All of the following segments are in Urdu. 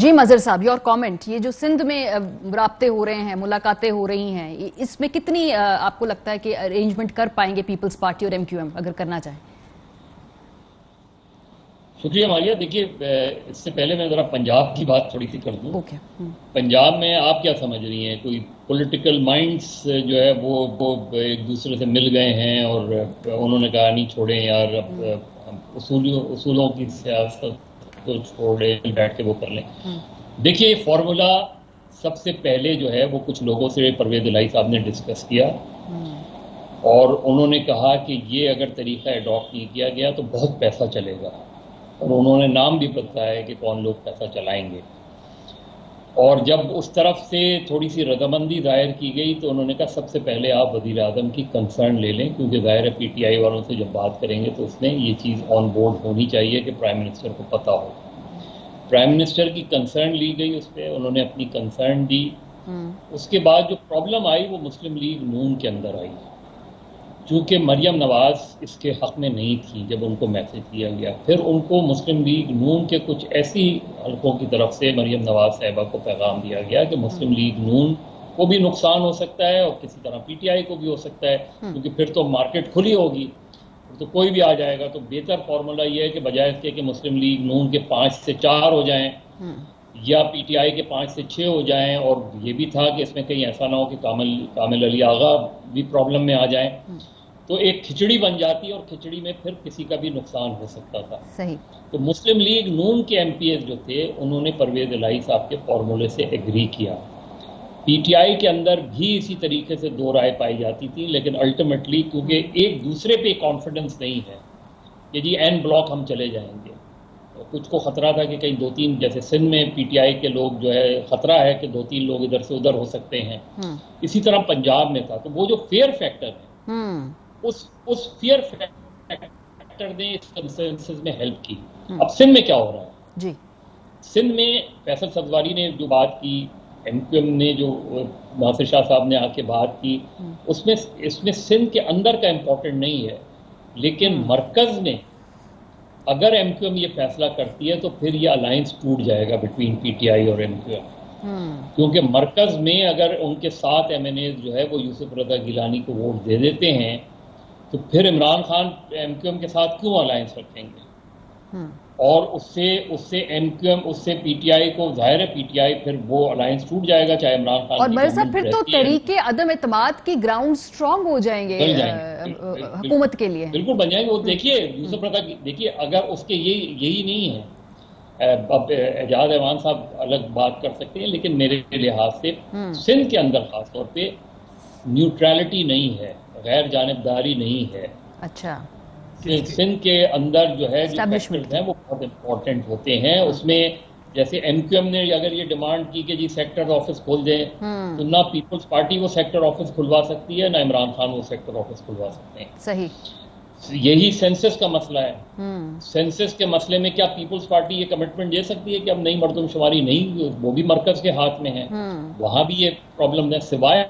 جی مظہر صاحب، یور کامنٹ، یہ جو سندھ میں رابطے ہو رہے ہیں، ملاقاتیں ہو رہی ہیں، اس میں کتنی آپ کو لگتا ہے کہ ارینجمنٹ کر پائیں گے پیپلز پارٹی اور MQM اگر کرنا چاہیں؟ شکریہ مالیہ. دیکھیے، اس سے پہلے میں ذرا پنجاب کی بات تھوڑی سی کر دوں. پنجاب میں آپ کیا سمجھ رہی ہیں؟ کوئی پولیٹیکل مائنڈز جو ہے وہ ایک دوسرے سے مل گئے ہیں اور انہوں نے کہا نہیں چھوڑیں یار، اصولوں کی سیاست کو چھوڑے بیٹھ کے وہ کر لیں. دیکھیے، فارمولا سب سے پہلے جو ہے وہ کچھ لوگوں سے پرویز الہی صاحب نے ڈسکس کیا اور انہوں نے کہا کہ یہ اگر طریقہ اڈاپٹ نہیں کیا گیا تو بہت پیسہ چلے گا، اور انہوں نے نام بھی بتایا کہ کون لوگ پیسہ چلائیں گے. اور جب اس طرف سے تھوڑی سی رضامندی ظاہر کی گئی تو انہوں نے کہا سب سے پہلے آپ وزیر اعظم کی کنسرن لے لیں، کیونکہ ظاہر ہے PTI والوں سے جب بات کریں گے تو اس میں یہ چیز آن بورڈ ہونی چاہیے کہ پرائم منسٹر کو پتہ ہو. پرائم منسٹر کی کنسرن لی گئی، اس پہ انہوں نے اپنی کنسرن دی. اس کے بعد جو پرابلم آئی وہ مسلم لیگ نون کے اندر آئی، چونکہ مریم نواز اس کے حق میں نہیں تھی جب ان کو میسج دیا گیا. پھر ان کو مسلم لیگ نون کے کچھ ایسی حلقوں کی طرف سے مریم نواز صاحبہ کو پیغام دیا گیا کہ مسلم لیگ نون کو بھی نقصان ہو سکتا ہے اور کسی طرح PTI کو بھی ہو سکتا ہے، کیونکہ پھر تو مارکیٹ کھلی ہوگی تو کوئی بھی آ جائے گا. تو بہتر فارمولا یہ ہے کہ بجائے اس کے کہ مسلم لیگ نون کے 5 سے 4 ہو جائیں یا PTI کے 5 سے 6 ہو جائیں. اور یہ بھی تھا کہ اس میں کہیں ایسا نہ ہو کہ کامل علی آغا بھی پرابلم میں آ جائیں، تو ایک کھچڑی بن جاتی اور کھچڑی میں پھر کسی کا بھی نقصان ہو سکتا تھا. صحیح. تو مسلم لیگ نون کے MPs جو تھے انہوں نے پرویز الہی صاحب کے فارمولے سے ایگری کیا. PTI کے اندر بھی اسی طریقے سے دو رائے پائی جاتی تھی، لیکن الٹیمیٹلی کیونکہ ایک دوسرے پہ کانفیڈنس نہیں ہے کہ جی این بلاک ہم چلے جائیں گے. کچھ کو خطرہ تھا کہ کہیں 2-3 جیسے سندھ میں PTI کے لوگ جو ہے خطرہ ہے کہ 2-3 لوگ ادھر سے ادھر ہو سکتے ہیں، اسی طرح پنجاب میں تھا. تو وہ جو فیئر فیکٹر ہے اس فیئر فیکٹر نے اس کنسنسس میں ہیلپ کی. اب سندھ میں کیا ہو رہا ہے؟ جی سندھ میں فیصل سبزواری نے جو بات کی، MQM نے جو ناصر شاہ صاحب نے آ کے بات کی، اس میں سندھ کے اندر کا امپورٹنٹ نہیں ہے، لیکن مرکز میں اگر MQM یہ فیصلہ کرتی ہے تو پھر یہ الائنس ٹوٹ جائے گا بٹوین PTI اور MQM. کیونکہ مرکز میں اگر ان کے 7 MNAs جو ہے وہ یوسف رضا گیلانی کو ووٹ دے دیتے ہیں تو پھر عمران خان MQM کے ساتھ کیوں الائنس رکھیں گے؟ اور اس سے MQM اس سے PTI کو ظاہر ہے PTI پھر وہ الائنس ٹوٹ جائے گا چاہے عمران خان. اور میرے صاحب پھر تو تحریک عدم اعتماد کی گراؤنڈ سٹرونگ ہو جائیں گے حکومت کے لیے. بالکل بن جائیں گے. وہ دیکھیے یوسف رضا، دیکھیے اگر اس کے یہی نہیں ہے، اب اعجاز ایوان صاحب الگ بات کر سکتے ہیں، لیکن میرے لحاظ سے سندھ کے اندر خاص طور پہ نیوٹرلٹی نہیں ہے، غیر جانبداری نہیں ہے. اچھا. سندھ کے اندر جو ہے جو فیکٹرز ہیں وہ بہت امپورٹنٹ ہوتے ہیں. اس میں جیسے MQM نے اگر یہ ڈیمانڈ کی کہ جی سیکٹر آفس کھول دیں تو نہ پیپلز پارٹی وہ سیکٹر آفس کھلوا سکتی ہے، نہ عمران خان وہ سیکٹر آفس کھلوا سکتے ہیں. صحیح. یہی سینسس کا مسئلہ ہے. سینسس کے مسئلے میں کیا پیپلز پارٹی یہ کمٹمنٹ دے سکتی ہے کہ اب نئی مردم شماری نہیں، وہ بھی مرکز کے ہاتھ میں ہے. وہاں بھی یہ پرابلم ہے، سوائے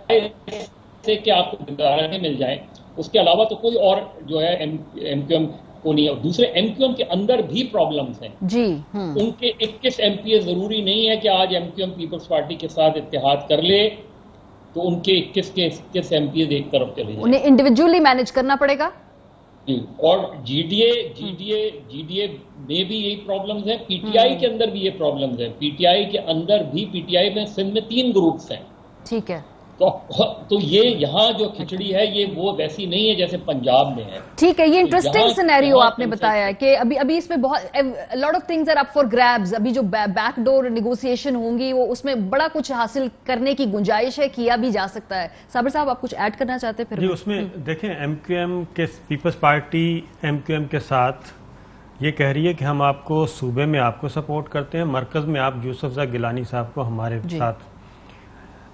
سے کہ آپ کو دلداریں مل جائیں، اس کے علاوہ تو کوئی اور جو ہے MQM کو نہیں ہے. دوسرے MQM کے اندر بھی پرابلمز ہیں جی. ان کے 21 MPs ضروری نہیں ہے کہ آج MQM پیپلز پارٹی کے ساتھ اتحاد کر لے تو ان کے 21 MPs ایک طرف چلے جائیں. انہیں انڈیویجولی مینج کرنا پڑے گا. اور GDA میں بھی یہی پرابلمز ہیں، PTI کے اندر بھی یہ پرابلمز ہیں. PTI کے اندر بھی PTI میں سندھ میں 3 گروپس ہیں. ٹھیک ہے. تو یہ یہاں جو کھچڑی ہے یہ وہ ویسی نہیں ہے جیسے پنجاب میں ہے. ٹھیک ہے. یہ انٹرسٹنگ سینیریو آپ نے بتایا ہے کہ ابھی اس میں بہت lot of things are up for grabs. ابھی جو بیک ڈور نیگوسیشن ہوں گی وہ اس میں بڑا کچھ حاصل کرنے کی گنجائش ہے، کیا بھی جا سکتا ہے. صابر صاحب آپ کچھ ایڈ کرنا چاہتے ہیں؟ پھر جی اس میں دیکھیں MQM کے پیپلز پارٹی MQM کے ساتھ یہ کہہ رہی ہے کہ ہم آپ کو صوبے میں آپ کو سپورٹ کرتے ہیں، مرکز میں آپ یوسف رضا گیلانی صاحب کو ہمارے ساتھ.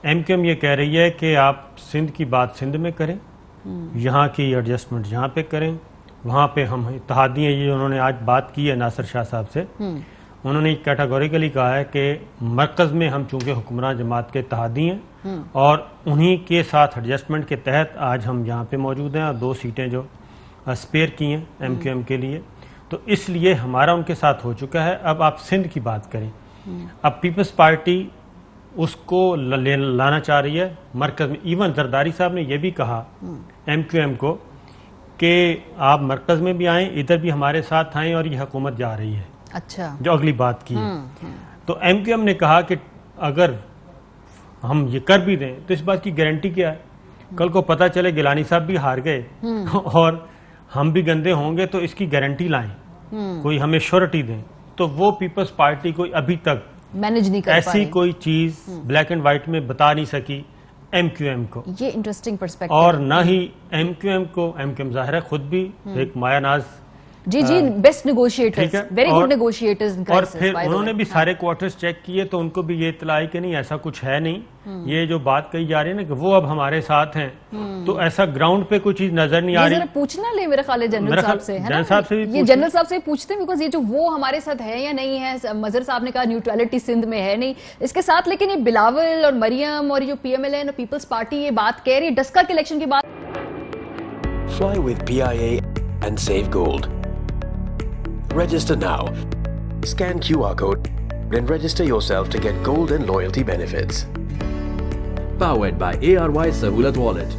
MQM یہ کہہ رہی ہے کہ آپ سندھ کی بات سندھ میں کریں، یہاں کی ایڈجسٹمنٹ یہاں پہ کریں، وہاں پہ ہم اتحادی ہیں. یہ انہوں نے آج بات کی ہے ناصر شاہ صاحب سے، انہوں نے کیٹاگوریکلی کہا ہے کہ مرکز میں ہم چونکہ حکمران جماعت کے اتحادی ہیں اور انہی کے ساتھ ایڈجسٹمنٹ کے تحت آج ہم یہاں پہ موجود ہیں اور 2 سیٹیں جو اسپیئر کی ہیں MQM کے لیے، تو اس لیے ہمارا ان کے ساتھ ہو چکا ہے. اب آپ سندھ کی بات کریں اب پیپلز پارٹی اس کو لانا چاہ رہی ہے مرکز میں. ایون زرداری صاحب نے یہ بھی کہا ایم کیو ایم کو کہ آپ مرکز میں بھی آئیں, ادھر بھی ہمارے ساتھ آئیں, اور یہ حکومت جا رہی ہے. اچھا, جو اگلی بات کی ہے. تو ایم کیو ایم نے کہا کہ اگر ہم یہ کر بھی دیں تو اس بات کی گارنٹی کیا ہے, کل کو پتہ چلے گیلانی صاحب بھی ہار گئے اور ہم بھی گندے ہوں گے, تو اس کی گارنٹی لائیں, کوئی ہمیں شورٹی دیں. تو وہ پیپلز پارٹی کو ابھی تک مینج نہیں کر پا رہی, ایسی کوئی چیز بلیک اینڈ وائٹ میں بتا نہیں سکی ایم کیو ایم کو. یہ انٹرسٹنگ پرسپیکٹو, اور نہ ہی ایم کیو ایم کو, ایم کیو ایم ظاہر ہے خود بھی ایک مایا ناز, جی best negotiators, very good negotiators. اور پھر انہوں نے بھی سارے کوارٹرز چیک کیے تو ان کو بھی یہ اطلاع ہے کہ نہیں ایسا کچھ ہے نہیں. یہ جو بات کہی جا رہی ہے نا کہ وہ اب ہمارے ساتھ ہیں, تو ایسا گراؤنڈ پہ کوئی چیز نظر نہیں آ رہی. پوچھنا لے میرے خیال ہے جنرل صاحب سے, یہ جنرل صاحب سے پوچھتے ہیں بیکاز یہ جو وہ ہمارے ساتھ ہے یا نہیں ہے. مظہر صاحب نے کہا نیوٹرلٹی سندھ میں ہے نہیں, اس کے ساتھ لیکن یہ بلاول اور مریم اور جو پی ایم ایل این اور پیپلز پارٹی یہ بات کہہ رہی ہے ڈسکا کے الیکشن کے بعد. Fly with PIA and save gold. Register now. Scan QR code and register yourself to get gold and loyalty benefits. Powered by ARY Sahulat Wallet.